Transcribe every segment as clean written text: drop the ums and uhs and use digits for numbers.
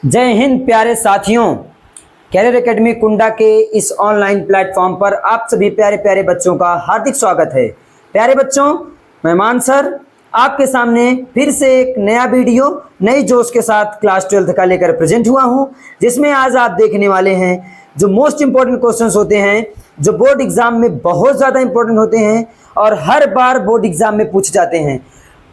जय हिंद प्यारे साथियों। कैरियर एकेडमी कुंडा के इस ऑनलाइन प्लेटफॉर्म पर आप सभी प्यारे प्यारे बच्चों का हार्दिक स्वागत है। प्यारे बच्चों, मैं मान सर आपके सामने फिर से एक नया वीडियो नई जोश के साथ क्लास 12th का लेकर प्रेजेंट हुआ हूं, जिसमें आज आप देखने वाले हैं जो मोस्ट इंपॉर्टेंट क्वेश्चंस होते हैं, जो बोर्ड एग्जाम में बहुत ज़्यादा इंपॉर्टेंट होते हैं और हर बार बोर्ड एग्जाम में पूछे जाते हैं।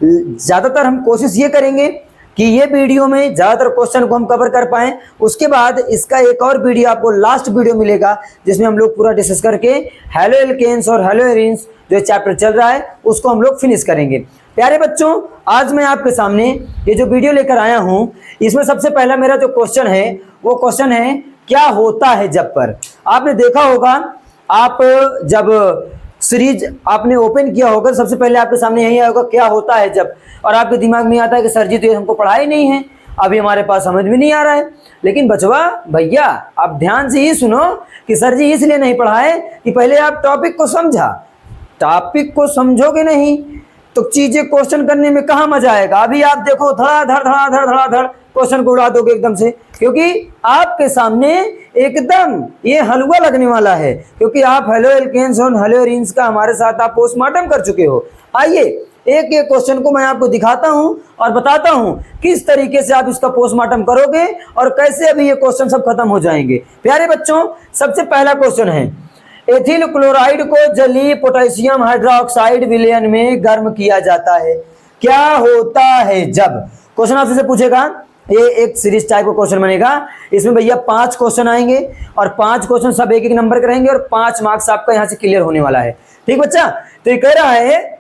ज़्यादातर हम कोशिश ये करेंगे कि ये वीडियो में ज़्यादातर क्वेश्चन को हम कवर कर पाएँ। उसके बाद इसका एक और वीडियो आपको लास्ट वीडियो मिलेगा, जिसमें हम लोग पूरा डिस्कस करके हेलो एल्केन्स और हेलो एरीन्स जो चैप्टर चल रहा है उसको हम लोग फिनिश करेंगे। प्यारे बच्चों, आज मैं आपके सामने ये जो वीडियो लेकर आया हूँ, इसमें सबसे पहला मेरा जो क्वेश्चन है वो क्वेश्चन है क्या होता है जब पर। आपने देखा होगा, आप जब सीरीज आपने ओपन किया होगा सबसे पहले आपके सामने यही आएगा क्या होता है जब, और आपके दिमाग में आता है कि सर जी तो ये हमको पढ़ा ही नहीं है, अभी हमारे पास समझ में नहीं आ रहा है। लेकिन बचवा भैया, आप ध्यान से ही सुनो कि सर जी इसलिए नहीं पढ़ाए कि पहले आप टॉपिक को समझा। टॉपिक को समझोगे नहीं तो चीजें क्वेश्चन करने में कहाँ मजा आएगा। अभी आप देखो धड़ाधड़ क्वेश्चन को उड़ा दोगे एकदम से, क्योंकि आपके सामने एकदम ये हलवा लगने वाला है, क्योंकि आप हेलो एल्केन्स और हेलो एरीन्स का हमारे साथ आप पोस्टमार्टम कर चुके हो। आइए एक एक क्वेश्चन को मैं आपको दिखाता हूं और बताता हूं किस तरीके से आप इसका पोस्टमार्टम करोगे और कैसे अभी ये क्वेश्चन सब खत्म हो जाएंगे। प्यारे बच्चों, सबसे पहला क्वेश्चन है, एथिल क्लोराइड को जलीय पोटेशियम हाइड्रोक्साइड विलयन में गर्म किया जाता है। क्या होता है जब। क्वेश्चन आपसे पूछेगा, ये एक सीरीज टाइप का क्वेश्चन बनेगा। इसमें भैया 5 क्वेश्चन आएंगे और 5 क्वेश्चन सब एक एक नंबर के रहेंगे और 5 मार्क्स आपका यहाँ से क्लियर होने वाला है। ठीक बच्चा, तो ये कह रहा है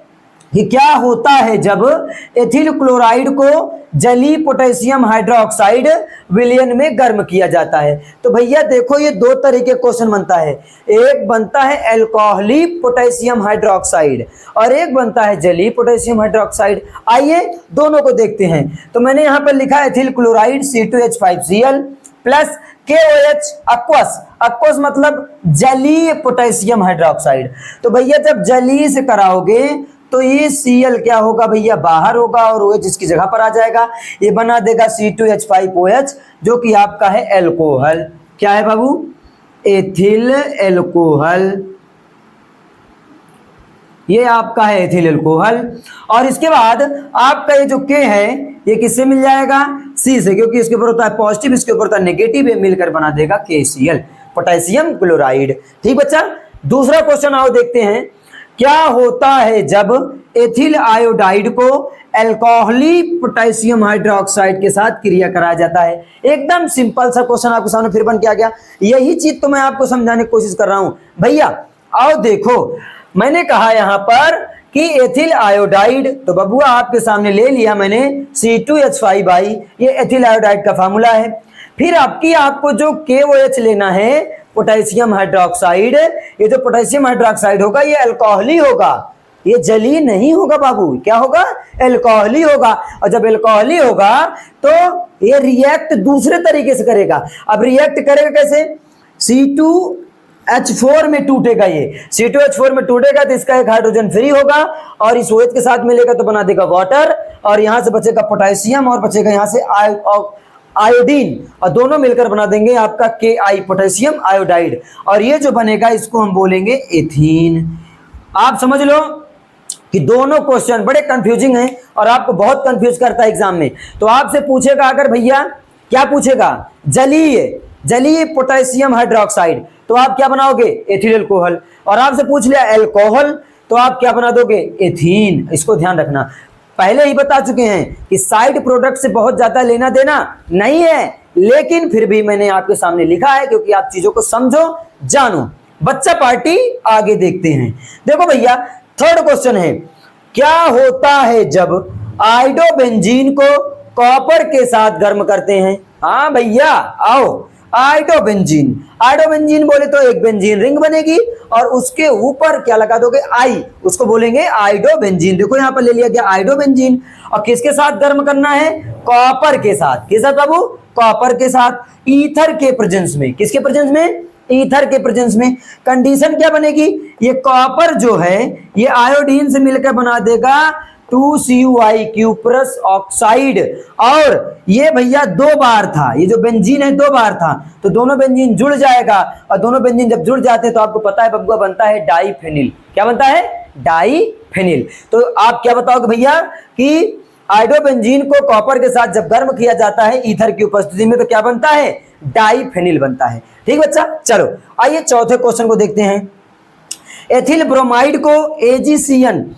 कि क्या होता है जब एथिल क्लोराइड को जलीय पोटेशियम हाइड्रोक्साइड विलयन में गर्म किया जाता है। तो भैया देखो, ये 2 तरह के क्वेश्चन बनता है। एक बनता है अल्कोहली पोटेशियम हाइड्रोक्साइड और एक बनता है जलीय पोटेशियम हाइड्रोक्साइड। आइए दोनों को देखते हैं। तो मैंने यहाँ पर लिखा है ethyl chloride C2H5Cl plus KOH अक्वस। अक्वस मतलब जलीय पोटेशियम हाइड्रोक्साइड। तो भैया जब जलीय से कराओगे तो ये Cl क्या होगा भैया, बाहर होगा और OH इसकी जगह पर आ जाएगा। ये बना देगा C2H5OH, जो कि आपका है एल्कोहल। क्या है बाबू, एथिल एल्कोहल। ये आपका है एथिल एल्कोहल। और इसके बाद आपका ये जो K है ये किससे मिल जाएगा, C से, क्योंकि इसके ऊपर होता है पॉजिटिव, इसके ऊपर होता है नेगेटिव, ये मिलकर बना देगा KCl पोटेशियम क्लोराइड। ठीक बच्चा, दूसरा क्वेश्चन आओ देखते हैं। क्या होता है जब एथिल आयोडाइड को अल्कोहली पोटेशियम हाइड्रोक्साइड के साथ क्रिया कराया जाता है। एकदम सिंपल सा क्वेश्चन आपके सामने फिर बन के आ गया। यही चीज तो मैं आपको समझाने की कोशिश कर रहा हूं। भैया आओ देखो, मैंने कहा यहां पर कि एथिल आयोडाइड, तो बबुआ आपके सामने ले लिया मैंने C2H5, ये एथिल आयोडाइड का फार्मूला है। फिर आपको जो KOH लेना है पोटेशियम हाइड्रोक्साइड, ये जो पोटेशियम हाइड्रोक्साइड होगा ये अल्कोहली होगा, ये जलीय नहीं होगा बाबू। क्या होगा, अल्कोहली होगा। और जब अल्कोहली होगा तो ये रिएक्ट दूसरे तरीके से करेगा। अब रिएक्ट करेगा कैसे, C2H4 में टूटेगा। ये C2H4 में टूटेगा तो इसका एक हाइड्रोजन फ्री होगा और इस OH के साथ मिलेगा तो बना देगा वाटर, और यहां से बचेगा पोटेशियम और बचेगा यहां से आयोडीन, और दोनों मिलकर बना देंगे आपका Ki पोटेशियम आयोडाइड। और ये जो बनेगा इसको हम बोलेंगे एथीन। आप समझ लो कि दोनों क्वेश्चन बड़े कंफ्यूजिंग हैं और आपको बहुत कंफ्यूज करता है एग्जाम में। तो आपसे पूछेगा अगर भैया, क्या पूछेगा, जलीय पोटेशियम हाइड्रोक्साइड, तो आप क्या बनाओगे, एथिल अल्कोहल। और आपसे पूछ लिया अल्कोहल, तो आप क्या बना दोगे, एथीन। इसको ध्यान रखना, पहले ही बता चुके हैं कि साइड प्रोडक्ट से बहुत ज्यादा लेना देना नहीं है, लेकिन फिर भी मैंने आपके सामने लिखा है क्योंकि आप चीजों को समझो जानो। बच्चा पार्टी आगे देखते हैं। देखो भैया, थर्ड क्वेश्चन है, क्या होता है जब आयोडोबेंजीन को कॉपर के साथ गर्म करते हैं। हाँ भैया आओ, आयोडोबेंजीन बोले तो एक बेंजीन रिंग बनेगी और उसके ऊपर क्या लगा दोगे, आई, उसको बोलेंगे आयोडोबेंजीन। देखो यहां पर ले लिया गया आयोडोबेंजीन, और किसके साथ गर्म करना है, कॉपर के साथ। किसके साथ बाबू, कॉपर के साथ, ईथर के प्रेजेंस में। किसके प्रेजेंस में, ईथर के प्रेजेंस में। कंडीशन क्या बनेगी, ये कॉपर जो है ये आयोडीन से मिलकर बना देगा 2CuI क्यूप्रस ऑक्साइड। और ये भैया 2 बार था, ये जो बेंजीन है 2 बार था, तो दोनों बेंजीन जुड़ जाएगा, और दोनों बेंजीन जब जुड़ जाते हैं तो आपको पता है बबुआ बनता है डाइफेनिल। क्या बनता है? डाइफेनिल। तो आप क्या बताओगे भैया कि आयोडोबेंजीन को कॉपर के साथ जब गर्म किया जाता है ईथर की उपस्थिति में तो क्या बनता है? डाइफेनिल बनता है। ठीक बच्चा, चलो आइए चौथे क्वेश्चन को देखते हैं। एथिल ब्रोमाइड को एजीसीएन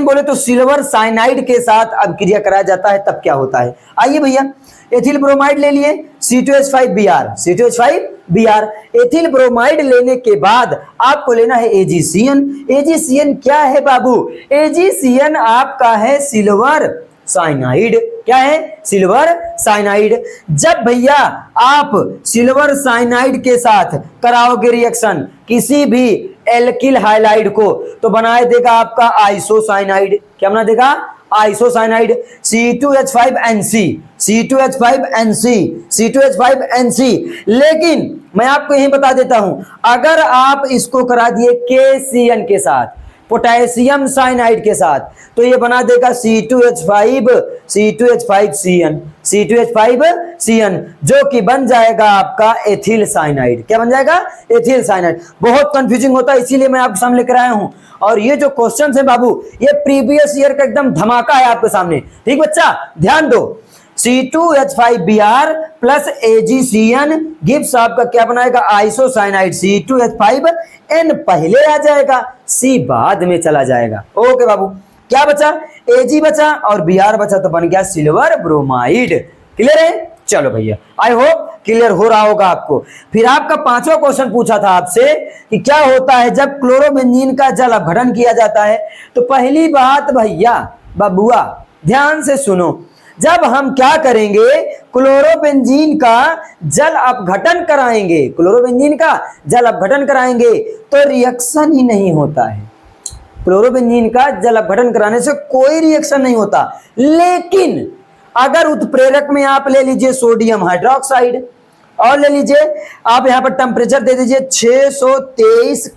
बोले तो सिल्वर साइनाइड के साथ अभिक्रिया कराया जाता है, तब क्या होता है? आइए भैया, एथिल ब्रोमाइड ले लिए C2H5Br। एथिल ब्रोमाइड लेने के बाद आपको लेना है एजीसीएन क्या है बाबू? एजीसीएन आपका है सिल्वर साइनाइड। क्या है? Silver cyanide. जब भैया आप सिल्वर साइनाइड के साथ कराओगे रिएक्शन किसी भी एल्किल हाइलाइड को तो बनाए देगा आपका आइसोसाइनाइड। क्या बना देगा? आइसोसाइनाइड। C2H5NC। लेकिन मैं आपको यही बता देता हूं, अगर आप इसको करा दिए KCN के साथ, पोटेशियम साइनाइड के साथ, तो ये बना देगा C2H5CN, जो कि बन जाएगा आपका एथिल साइनाइड। क्या बन जाएगा? Ethyl cyanide. बहुत कंफ्यूजिंग होता है, इसीलिए मैं आपके सामने लेकर आया हूं। और ये जो क्वेश्चंस है बाबू, ये प्रीवियस ईयर का एकदम धमाका है आपके सामने। ठीक बच्चा, ध्यान दो। C2H5Br प्लस AgCN गिव्स आपका क्या बनाएगा? आइसोसाइनाइड। C2H5N पहले आ जाएगा, C बाद में चला जाएगा। ओके बाबू, क्या बचा? Ag बचा और Br बचा, तो बन गया सिल्वर ब्रोमाइड। क्लियर है? चलो भैया, आई होप क्लियर हो रहा होगा आपको। फिर आपका 5वां क्वेश्चन पूछा था आपसे कि क्या होता है जब क्लोरोबेंजीन का जल अपघटन किया जाता है। तो पहली बात भैया बबुआ ध्यान से सुनो, जब हम क्या करेंगे, क्लोरोबेंजीन का जल अपघटन कराएंगे, तो रिएक्शन ही नहीं होता है। क्लोरोबेंजीन का जल अपघटन कराने से कोई रिएक्शन नहीं होता। लेकिन अगर उत्प्रेरक में आप ले लीजिए सोडियम हाइड्रोक्साइड और ले लीजिए आप यहां पर टेम्परेचर दे दीजिए 623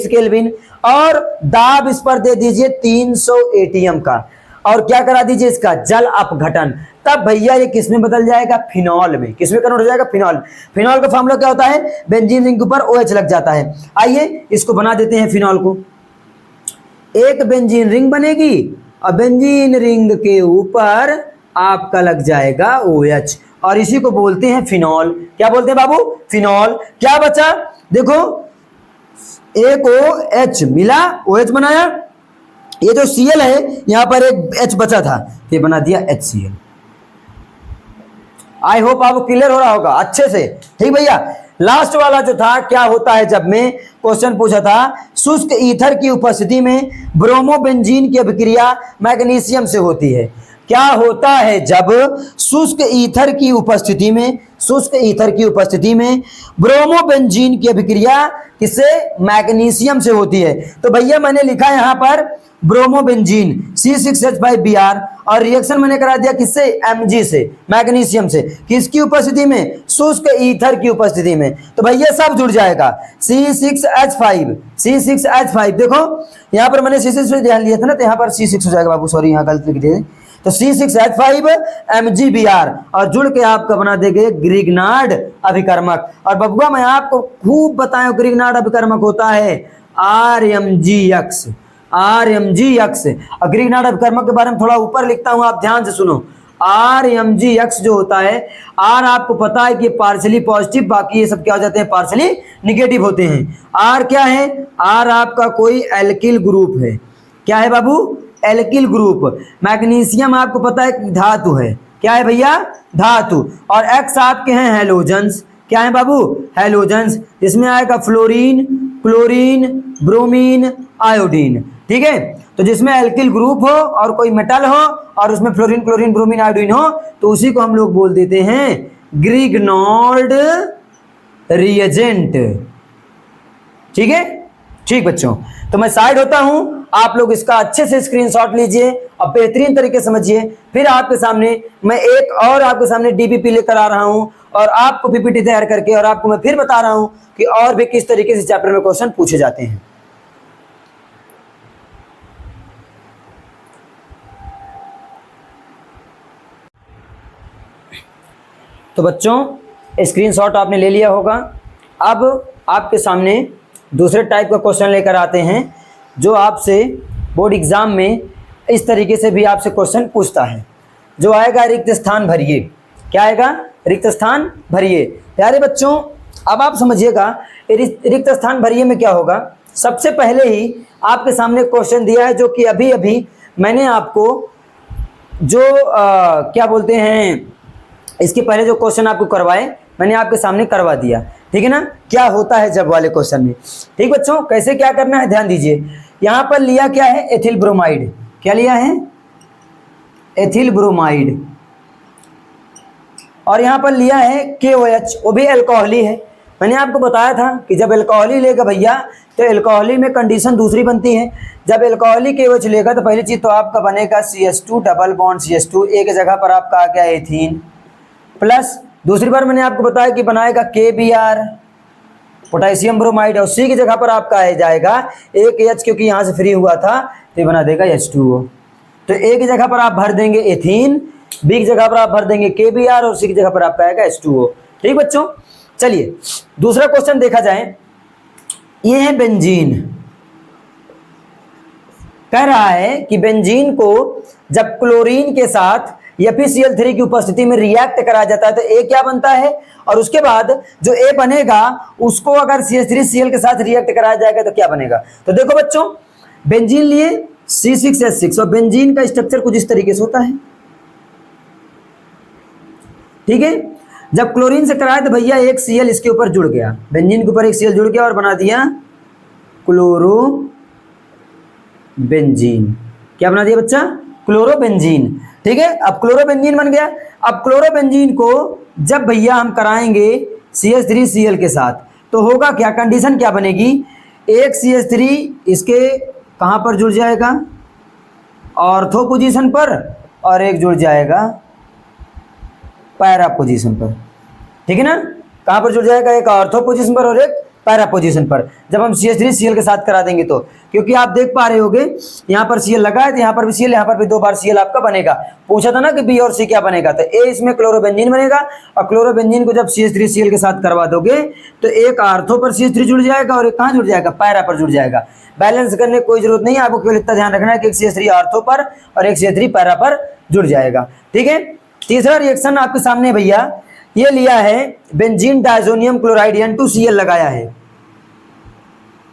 केल्विन और दाब इस पर दे दीजिए 300 एटीएम का, और क्या करा दीजिए इसका जल अपघटन, तब भैया ये किस में बदल जाएगा? फिनॉल में। किस में कन्वर्ट हो जाएगा? फिनॉल का फॉर्मूला क्या होता है? बेंजीन रिंग के ऊपर OH लग जाता है। आइए इसको बना देते हैं फिनॉल को। एक बेंजीन रिंग बनेगी और बेंजीन रिंग के ऊपर आपका लग जाएगा OH, और इसी को बोलते हैं फिनॉल। क्या बोलते हैं बाबू? फिनॉल। क्या बचा? देखो, एक OH मिला, OH बनाया, ये जो Cl है यहां पर एक H बचा था, ये बना दिया HCl। आई होप आपको क्लियर हो रहा होगा अच्छे से। ठीक भैया, लास्ट वाला जो था, क्या होता है जब मैं क्वेश्चन पूछा था, शुष्क ईथर की उपस्थिति में ब्रोमोबेंजीन की अभिक्रिया मैग्नीशियम से होती है। क्या होता है जब शुष्क ईथर की उपस्थिति में ब्रोमोबेंजीन की अभिक्रिया किससे? मैग्नीशियम से होती है। तो भैया मैंने लिखा यहां पर ब्रोमोबेंजीन C6H5Br और रिएक्शन मैंने करा दिया किससे? Mg से, मैग्नीशियम से। किसकी उपस्थिति में? शुष्क ईथर की उपस्थिति में। तो भैया सब जुड़ जाएगा। C6H5 देखो यहां पर मैंने C6 ध्यान लिया था ना, तो यहां पर C6 हो जाएगा बाबू, सॉरी यहां गलत लिख दिए। तो C6H5 MgBr और जुड़ के आपका बना देंगे ग्रिग्नार्ड अभिकर्मक। और बबुआ मैं आपको खूब बताया ग्रिग्नार्ड अभिकर्मक होता है RMgX। ग्रिग्नार्ड अभिकर्मक के बारे में थोड़ा ऊपर लिखता हूं, आप ध्यान से सुनो। RMgX जो होता है, R आपको पता है कि पार्शली पॉजिटिव, बाकी ये सब क्या हो जाते हैं? पार्शली निगेटिव होते हैं। R क्या है? R आपका कोई एल्किल ग्रुप है। क्या है बाबू? Alkyl group. मैग्नीशियम आपको पता है कि धातु है। क्या है भैया? धातु। और X आपके हैं हैलोजेंस। क्या है बाबू? हैलोजेंस। इसमें आएगा फ्लोरीन, क्लोरीन, ब्रोमीन, आयोडीन। ठीक है, तो जिसमें एल्किल ग्रुप हो और कोई मेटल हो और उसमें फ्लोरीन, क्लोरीन, ब्रोमीन, आयोडीन हो, तो उसी को हम लोग बोल देते हैं ग्रिग्नार्ड रिएजेंट। ठीक है, ठीक बच्चों, तो मैं साइड होता हूं, आप लोग इसका अच्छे से स्क्रीनशॉट लीजिए और बेहतरीन तरीके समझिए। फिर आपके सामने मैं एक और आपके सामने डीपीपी लेकर आ रहा हूं और आपको पीपीटी तैयार करके, और आपको मैं फिर बता रहा हूं कि और भी किस तरीके से चैप्टर में क्वेश्चन पूछे जाते हैं। तो बच्चों स्क्रीनशॉट आपने ले लिया होगा। अब आपके सामने दूसरे टाइप का क्वेश्चन लेकर आते हैं जो आपसे बोर्ड एग्जाम में इस तरीके से भी आपसे क्वेश्चन पूछता है, जो आएगा रिक्त स्थान भरिए। क्या आएगा? रिक्त स्थान भरिए। प्यारे बच्चों अब आप समझिएगा रिक्त स्थान भरिए में क्या होगा। सबसे पहले ही आपके सामने क्वेश्चन दिया है जो कि अभी अभी मैंने आपको जो क्या बोलते हैं, इसके पहले जो क्वेश्चन आपको करवाए मैंने आपके सामने करवा दिया, ठीक है ना। क्या होता है जब वाले क्वेश्चन में। ठीक बच्चों, कैसे क्या करना है ध्यान दीजिए। यहाँ पर लिया क्या है? Ethyl bromide. क्या लिया है? Ethyl bromide. और यहाँ पर लिया है KOH, वो भी अल्कोहली है। मैंने आपको बताया था कि जब अल्कोहली लेगा भैया तो अल्कोहली में कंडीशन दूसरी बनती है। जब अल्कोहली KOH लेगा तो पहली चीज़ तो आपका बनेगा CH2 डबल बॉन्ड CH2, एक जगह पर आपका आ गया एथीन, प्लस दूसरी बार मैंने आपको बताया कि बनाएगा KBr पोटेशियम ब्रोमाइड, और C की जगह पर आपका आ जाएगा एक H, क्योंकि यहाँ से फ्री हुआ था तो ये बना देगा H2O। तो A की जगह पर आप भर देंगे एथीन, B की जगह पर आप भर देंगे KBr और C की जगह पर आपका आएगा H2O। ठीक बच्चों, चलिए दूसरा क्वेश्चन देखा जाए। ये है बेंजीन। कह रहा है कि बेंजीन को जब क्लोरीन के साथ FeCl3 की उपस्थिति में रिएक्ट कराया जाता है तो A क्या बनता है, और उसके बाद जो A बनेगा उसको अगर CH3Cl के साथ रिएक्ट कराया जाएगा तो क्या बनेगा। तो देखो बच्चों, बेंजीन लिए C6H6 और बेंजीन का स्ट्रक्चर कुछ इस तरीके से होता है, ठीक है। जब क्लोरीन से कराया तो भैया एक Cl इसके ऊपर जुड़ गया, बेंजीन के ऊपर एक Cl जुड़ गया और बना दिया क्लोरो बेंजीन। क्या बना दिया बच्चा? क्लोरोबेंजीन। ठीक है, अब क्लोरोबेंजीन बन गया। अब क्लोरोबेंजीन को जब भैया हम कराएंगे CH3Cl के साथ तो होगा क्या, कंडीशन क्या बनेगी, एक CH3 इसके कहां पर जुड़ जाएगा, ऑर्थो पोजीशन पर, और एक जुड़ जाएगा पैरा पोजीशन पर। ठीक है ना, कहां पर जुड़ जाएगा, एक ऑर्थो पोजीशन पर और एक पैरा पोजीशन पर, जब हम CH3Cl के साथ करा देंगे तो। क्योंकि आप देख पा रहे होगे यहाँ पर Cl लगा है तो यहाँ पर भी Cl, यहाँ पर भी दो बार Cl आपका बनेगा। पूछा था ना कि B और C क्या बनेगा, तो A इसमें क्लोरोबेंजीन बनेगा, और क्लोरोबेंजीन को जब CH3Cl के साथ करवा दोगे तो एक आर्थो पर CH3 जुड़ जाएगा और एक कहाँ जुड़ जाएगा, पैरा पर जुड़ जाएगा। बैलेंस करने की कोई जरूरत नहीं है, आपको केवल इतना ध्यान रखना है कि एक CH3 आर्थो पर और एक CH3 पैरा पर जुड़ जाएगा। ठीक है, तीसरा रिएक्शन आपके सामने भैया ये लिया है बेंजीन डायजोनियम क्लोराइड N2Cl लगाया है,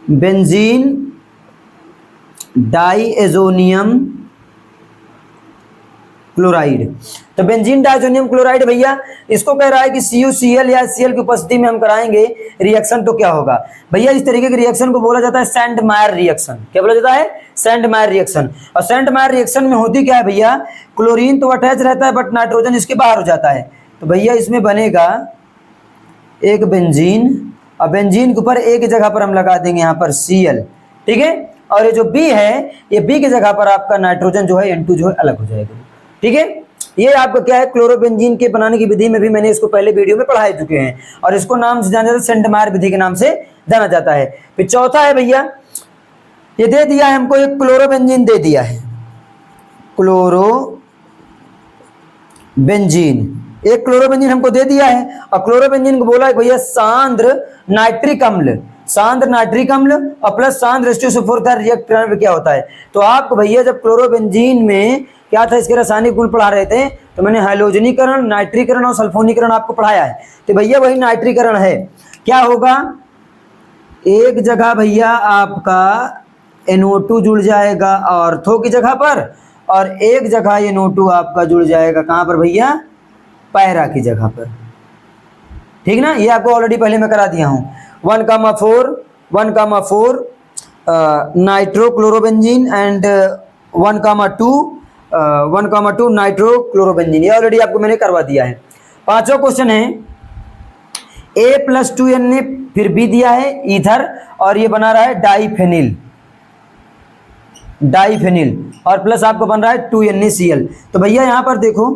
बेंजीन डाइएजोनियम क्लोराइड। तो बेंजीन डाइएजोनियम क्लोराइड भैया इसको कह रहा है कि CuCl या Cl की उपस्थिति में हम कराएंगे रिएक्शन तो क्या होगा भैया। इस तरीके के रिएक्शन को बोला जाता है सैंडमायर रिएक्शन। क्या बोला जाता है? सैंडमायर रिएक्शन। और सैंडमायर रिएक्शन में होती क्या है भैया, क्लोरीन तो अटैच रहता है बट नाइट्रोजन इसके बाहर हो जाता है। तो भैया इसमें बनेगा एक बेंजीन, और बेंजीन के ऊपर एक जगह पर हम लगा देंगे यहाँ पर Cl। ठीक है, और ये जो B है ये B की जगह पर आपका नाइट्रोजन जो है N2 जो है अलग हो जाएगा। ठीक है, ये आपका क्या है, क्लोरोबेंजीन के बनाने की विधि में भी मैंने इसको पहले वीडियो में पढ़ा चुके हैं, और इसको नाम से जाना जाता है सैंडमायर विधि के नाम से जाना जाता है। फिर चौथा है भैया, ये दे दिया है हमको, एक क्लोरोबेंजीन दे दिया है, क्लोरोबेंजीन, एक क्लोरोबेंजीन हमको दे दिया है, और क्लोरोबेंजीन को बोला है भैया सांद्र नाइट्रिक अम्ल, सांद्र नाइट्रिक अम्ल और प्लस सांद्र H2SO4 रिएक्ट करने में क्या होता है। तो आपको भैया जब क्लोरोबेंजीन में क्या था, इसके रासायनिक गुण पढ़ा रहे थे तो मैंने हाइलोजनीकरण, नाइट्रीकरण और सल्फोनीकरण आपको पढ़ाया है। तो भैया वही नाइट्रीकरण है। क्या होगा, एक जगह भैया आपका NO2 जुड़ जाएगा ऑर्थो की जगह पर, और एक जगह NO2 आपका जुड़ जाएगा कहां पर भैया, पैरा की जगह पर। ठीक ना, ये आपको ऑलरेडी पहले मैं करा दिया हूं। 1,4 नाइट्रोक्लोरोबेंजीन एंड 1,2 नाइट्रोक्लोरोबेंजीन, ये ऑलरेडी आपको मैंने करवा दिया है। पांचवा क्वेश्चन है A+2Na, फिर B दिया है ईथर, और ये बना रहा है डाइफेनिल, और प्लस आपको बन रहा है 2NaCl। तो भैया यहां पर देखो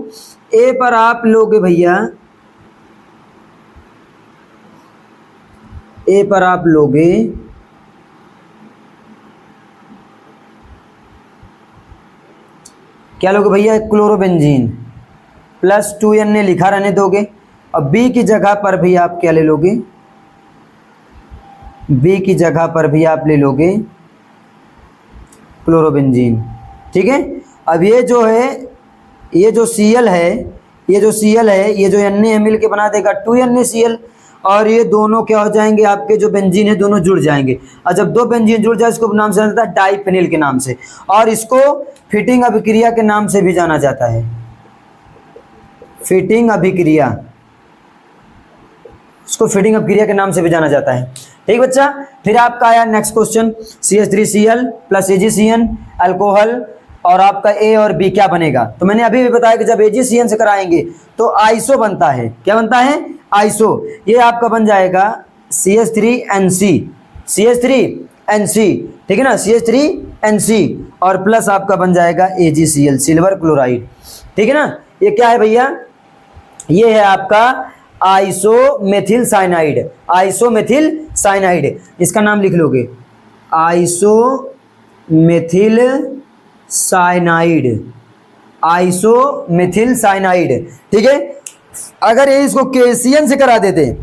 A पर आप लोगे भैया, A पर आप लोगे क्या लोगे भैया, क्लोरोबेंजीन प्लस 2Na लिखा रहने दोगे, अब बी की जगह पर भी आप क्या ले लोगे, बी की जगह पर भी आप ले लोगे क्लोरोबेंजीन। ठीक है, अब ये जो है, ये जो Cl है, ये जो Cl है, ये जो Na मिल के बना देगा 2NaCl, और ये दोनों क्या हो जाएंगे, आपके जो बेंजीन है दोनों जुड़ जाएंगे। और जब दो बेंजीन जुड़ जाए इसको नाम से जाना जाता है डाइफेनिल के नाम से, और इसको फिटिंग अभिक्रिया के नाम से भी जाना जाता है, फिटिंग अभिक्रिया, इसको फिटिंग अभिक्रिया के नाम से भी जाना जाता है। ठीक बच्चा, फिर आपका आया next question, CH3Cl plus AgCN alcohol, और आपका A और B क्या बनेगा। तो मैंने अभी भी बताया कि जब AgCN से कराएंगे तो आइसो बनता है। क्या बनता है, आइसो। ये आपका बन जाएगा CH3NC, CH3NC, ठीक है ना, CH3NC, और प्लस आपका बन जाएगा AgCl सिल्वर क्लोराइड। ठीक है ना, ये क्या है भैया, ये है आपका आइसोमेथिल साइनाइड, आइसोमेथिल साइनाइड, इसका नाम लिख लोगे आइसोमेथिल साइनाइड, आइसोमेथिल साइनाइड। ठीक है, अगर ये इसको KCN से करा देते,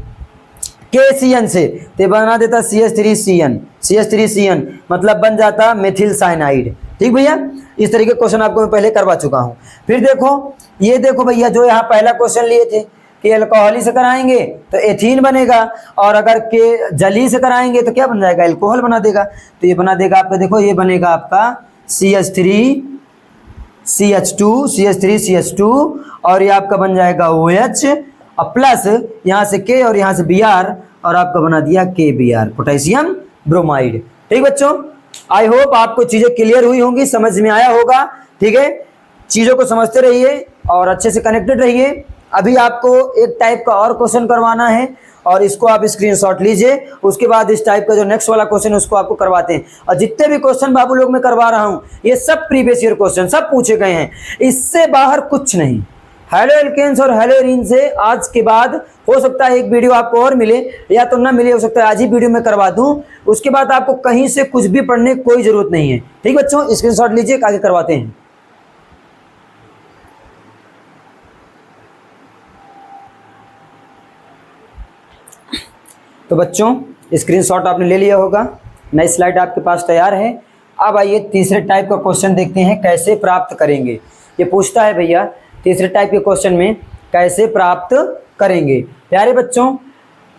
KCN से, तो बना देता CH3CN, CH3CN मतलब बन जाता मेथिल साइनाइड। ठीक भैया, इस तरीके के क्वेश्चन आपको मैं पहले करवा चुका हूं। फिर देखो, ये देखो भैया, जो यहाँ पहला क्वेश्चन लिए थे कि अल्कोहली से कराएंगे तो एथीन बनेगा, और अगर के जली से कराएंगे तो क्या बन जाएगा, अल्कोहल बना देगा। तो ये बना देगा आपका, देखो ये बनेगा आपका CH3CH2, और ये आपका बन जाएगा OH, और प्लस यहाँ से K और यहाँ से Br, और आपका बना दिया KBr, पोटेशियम ब्रोमाइड। ठीक बच्चों, आई होप आपको चीजें क्लियर हुई होंगी, समझ में आया होगा। ठीक है, चीजों को समझते रहिए और अच्छे से कनेक्टेड रहिए। अभी आपको एक टाइप का और क्वेश्चन करवाना है, और इसको आप स्क्रीनशॉट लीजिए, उसके बाद इस टाइप का जो नेक्स्ट वाला क्वेश्चन है उसको आपको करवाते हैं। और जितने भी क्वेश्चन बाबू लोग मैं करवा रहा हूं ये सब प्रीवियस ईयर क्वेश्चन सब पूछे गए हैं, इससे बाहर कुछ नहीं। हेलो एल्केन्स और हेलो एरीन से आज के बाद हो सकता है एक वीडियो आपको और मिले या तो ना मिले, हो सकता है आज ही वीडियो में करवा दूं, उसके बाद आपको कहीं से कुछ भी पढ़ने की कोई जरूरत नहीं है। ठीक बच्चों, स्क्रीनशॉट लीजिए, आगे करवाते हैं। तो बच्चों स्क्रीनशॉट आपने ले लिया होगा, नई स्लाइड आपके पास तैयार है। अब आइए तीसरे टाइप का क्वेश्चन देखते हैं, कैसे प्राप्त करेंगे। ये पूछता है भैया तीसरे टाइप के क्वेश्चन में कैसे प्राप्त करेंगे। प्यारे बच्चों,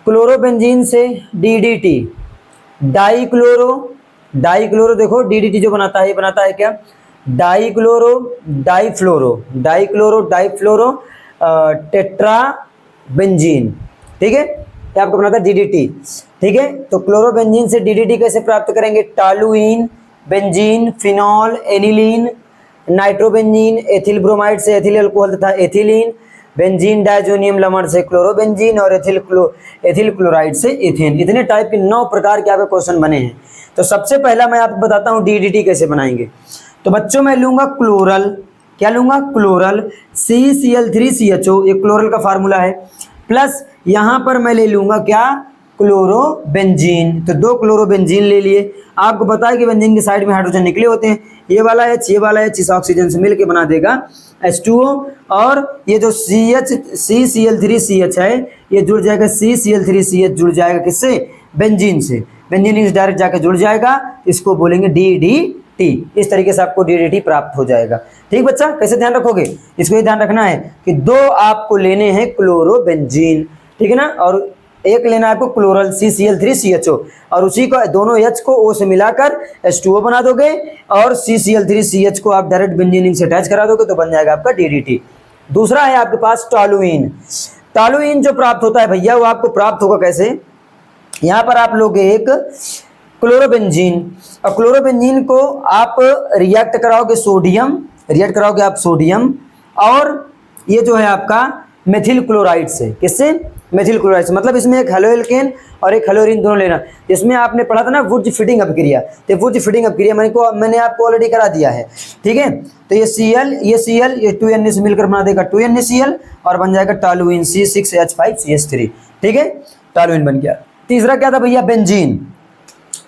क्लोरोबेंजीन से DDT, डाइक्लोरो देखो DDT जो बनाता है, ये बनाता है क्या, डाइफ्लोरो टेट्राबेंजीन। ठीक है, ये आपको बनाता है DDT। ठीक है, तो क्लोरोबेंजीन से DDT कैसे प्राप्त करेंगे, toluene, benzene, phenol, aniline, nitrobenzene, ethyl bromide से एथिल अल्कोहल तथा एथिलीन, बेंजीन डायजोनियम लमर से क्लोरोबेंजीन, और एथिल क्लोराइड से इथेन। इतने टाइप के 9 प्रकार के आपके क्वेश्चन बने हैं। तो सबसे पहला मैं आपको बताता हूँ DDT कैसे बनाएंगे। तो बच्चों मैं लूंगा क्लोरल, क्या लूंगा, क्लोरल CCl3CHO, ये क्लोरल का फार्मूला है, प्लस यहाँ पर मैं ले लूंगा क्या, क्लोरोबेंजीन। तो 2 क्लोरोबेंजीन ले लिए। आपको पता है कि बेंजीन के साइड में हाइड्रोजन निकले होते हैं, ये वाला H इस ऑक्सीजन से मिलकर बना देगा H2O, और ये जो CCl3CH है ये जुड़ जाएगा, CCl3CH जुड़ जाएगा किससे, बेंजीन से, बेंजीन डायरेक्ट जाकर जुड़ जाएगा, इसको बोलेंगे DDT। इस तरीके से आपको DDT प्राप्त हो जाएगा। ठीक बच्चा, कैसे ध्यान रखोगे, इसको ये ध्यान रखना है कि 2 आपको लेने हैं क्लोरोबेंजीन, ठीक है ना, और एक लेना है आपको क्लोरल CCl3CHO, और उसी को दोनों H को O से मिलाकर H2O बना दोगे, और CCl3CH को आप डायरेक्ट बेंजीन से अटैच करा दोगे तो बन जाएगा आपका DDT। दूसरा है आपके पास टॉलुइन। टॉलुइन जो प्राप्त होता है भैया वो आपको प्राप्त होगा कैसे, यहाँ पर आप लोगे एक क्लोरोबेंजीन, और क्लोरोबेंजीन को आप रिएक्ट कराओगे सोडियम, और ये जो है आपका मेथिल क्लोराइड से, किससे, मेथिल क्लोराइड से, मतलब इसमें एक हेलोएल्केन और एक हेलोरीन दोनों लेना। इसमें आपने पढ़ा था ना वुड्ज फिटिंग अपक्रिया, तो वुड्ज फिटिंग अपक्रिया मैंने आपको ऑलरेडी करा दिया है। ठीक है, तो ये Cl ये 2Na से मिलकर बना देगा 2NaCl, और बन जाएगा टॉलुइन C6H5CH3। ठीक है, टॉलुइन बन गया। तीसरा क्या था भैया, बेंजीन।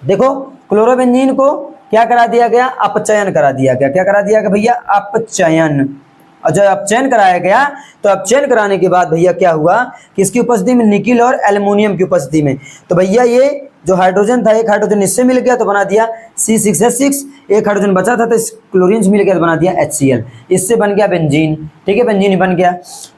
देखो क्लोरोबेंजीन को क्या करा दिया गया, अपचयन करा दिया गया। क्या करा दिया गया भैया, अपचयन। और जब अपचयन कराया गया तो अपचयन कराने के बाद भैया क्या हुआ कि इसकी उपस्थिति में निकिल और एल्युमिनियम की उपस्थिति में, तो भैया ये जो हाइड्रोजन था, एक हाइड्रोजन इससे मिल गया तो बना दिया C6H6, एक हाइड्रोजन बचा था तो इस क्लोरीन से मिल गया तो बना दिया HCl, इससे बन गया बेंजीन। ठीक है, बेंजीन बन गया।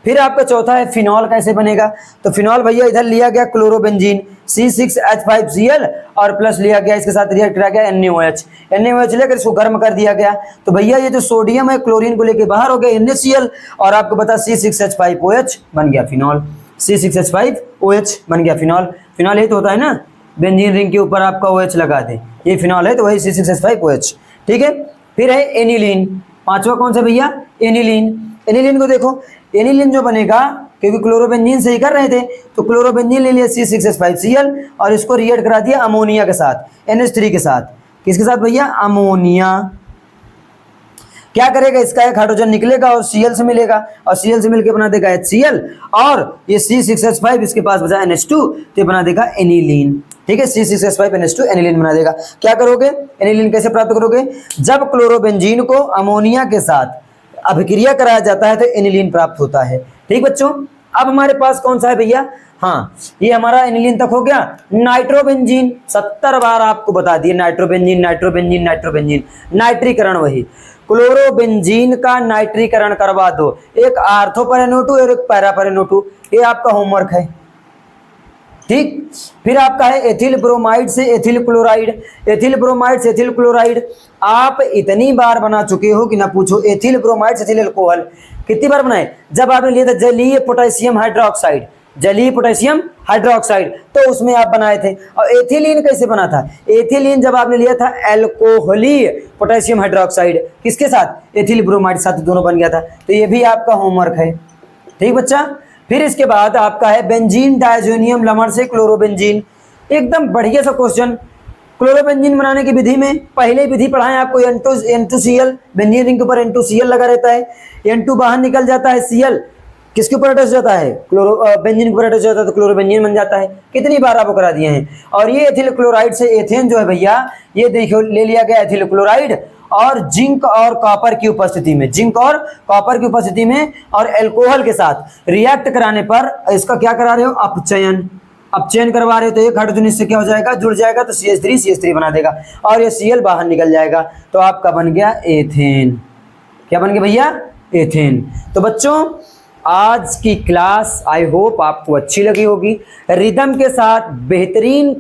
फिर आपका चौथा है फिनॉल, कैसे बनेगा? तो फिनॉल भैया इधर लिया गया क्लोरोबेंजीन C6H5Cl और प्लस लिया गया, इसके साथ रिएक्ट करा गया NaOH लेकर इसको गर्म कर दिया गया, तो भैया ये जो सोडियम है क्लोरीन को लेकर बाहर हो गया NaCl और आपको पता C6H5OH बन गया फिनॉल, C6H5OH बन गया फिनॉल। फिनॉल ये तो होता है ना, बेंजीन रिंग के ऊपर आपका OH लगा दे, ये फिनॉल है तो वही C6H5OH। ठीक है, फिर है एनिलीन, पांचवा कौन सा भैया? एनिलीन। एनिलीन को देखो, एनिलीन जो बनेगा, क्योंकि क्लोरोबेंजीन से ही कर रहे थे तो क्लोरोबेंजीन ले लिया C6H5Cl और इसको रिएक्ट करा दिया अमोनिया के साथ, NH3 के साथ। किसके साथ भैया? अमोनिया। क्या करेगा? इसका एक हाइड्रोजन निकलेगा और Cl से मिलेगा और Cl से मिलकर बना देगा HCl और ये C6H5 इसके पास बचा NH2 तो ये बना देगा एनिलीन। ठीक है, C6H5NH2 एनिलीन बना देगा। क्या करोगे? एनिलीन कैसे प्राप्त करोगे? जब क्लोरोबेंजीन को अमोनिया के साथ अभिक्रिया कराया जाता है तो एनिलीन प्राप्त होता है। ठीक बच्चों, अब हमारे पास कौन सा है भैया? हाँ, ये हमारा एनिलीन तक हो गया। नाइट्रोबेंजीन 70 बार आपको बता दिए, नाइट्रोबेंजीन नाइट्रोबेंजीन नाइट्रोबेंजीन, नाइट्रीकरण वही क्लोरोबेंजीन का नाइट्रीकरण करवा दो, एक आर्थो पर NO2 और एक पैरा पर NO2, ये आपका होमवर्क है। ठीक, फिर आपका है एथिल ब्रोमाइड से एथिल क्लोराइड, एथिल ब्रोमाइड से एथिल क्लोराइड आप इतनी बार बना चुके हो कि ना पूछो। एथिल ब्रोमाइड से एथिल अल्कोहल कितनी बार बनाए? जब आपने लिया था जलीय पोटेशियम हाइड्रोक्साइड, जलीय पोटेशियम हाइड्रोक्साइड, तो उसमें आप बनाए थे। और एथिलीन कैसे बना था? एथिलीन जब आपने लिया था अल्कोहलीय पोटेशियम हाइड्रोक्साइड, किसके साथ? एथिल ब्रोमाइड साथ, दोनों बन गया था, तो ये भी आपका होमवर्क है। ठीक बच्चा, फिर इसके बाद आपका है बेंजीन डायजोनियम लमण से क्लोरोबेंजीन, एकदम बढ़िया सा क्वेश्चन। क्लोरोबेंजीन बनाने की विधि में पहले विधि पढ़ाएं आपको, N2Cl, बेंजीन रिंग के ऊपर N2Cl लगा रहता है, N2 बाहर निकल जाता है, Cl किसके ऊपर अटैच जाता है? बेंजीन के ऊपर अटैच जाता है तो क्लोरोबेंजीन बन जाता है। कितनी बार आपको करा दिए हैं। और ये एथिल क्लोराइड से एथेन जो है भैया, ये देखियो ले लिया गया एथिल क्लोराइड और जिंक और कॉपर की उपस्थिति में, जिंक और कॉपर की उपस्थिति में और अल्कोहल के साथ रिएक्ट कराने पर इसका क्या करा रहे हो? अपचयन, अपचयन करवा रहे हो तो एक हाइड्रोजन इससे क्या हो जाएगा? जुड़ जाएगा तो CH3 बना देगा और ये Cl बाहर निकल जाएगा, तो आपका बन गया एथेन। क्या बन गया भैया? एथेन। तो बच्चों आज की क्लास आई होप आपको अच्छी लगी होगी। रिदम के साथ, बेहतरीन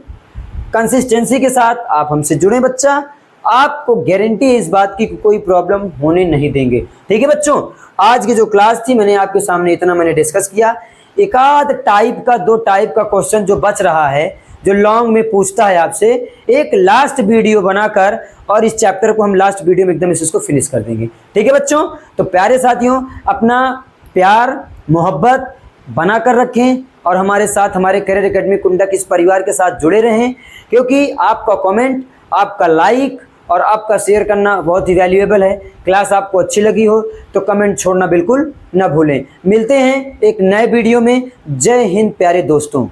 कंसिस्टेंसी के साथ आप हमसे जुड़े बच्चा, आपको गारंटी है इस बात की कोई प्रॉब्लम होने नहीं देंगे। ठीक है बच्चों, आज की जो क्लास थी मैंने आपके सामने इतना मैंने डिस्कस किया। एक आध टाइप का, दो टाइप का क्वेश्चन जो बच रहा है, जो लॉन्ग में पूछता है आपसे, एक लास्ट वीडियो बनाकर और इस चैप्टर को हम लास्ट वीडियो में एकदम इसको फिनिश कर देंगे। ठीक है बच्चों, तो प्यारे साथियों अपना प्यार मोहब्बत बनाकर रखें और हमारे साथ, हमारे करियर एकेडमी कुंडा के इस परिवार के साथ जुड़े रहें, क्योंकि आपका कमेंट, आपका लाइक और आपका शेयर करना बहुत ही वैल्यूएबल है। क्लास आपको अच्छी लगी हो तो कमेंट छोड़ना बिल्कुल न भूलें। मिलते हैं एक नए वीडियो में। जय हिंद प्यारे दोस्तों।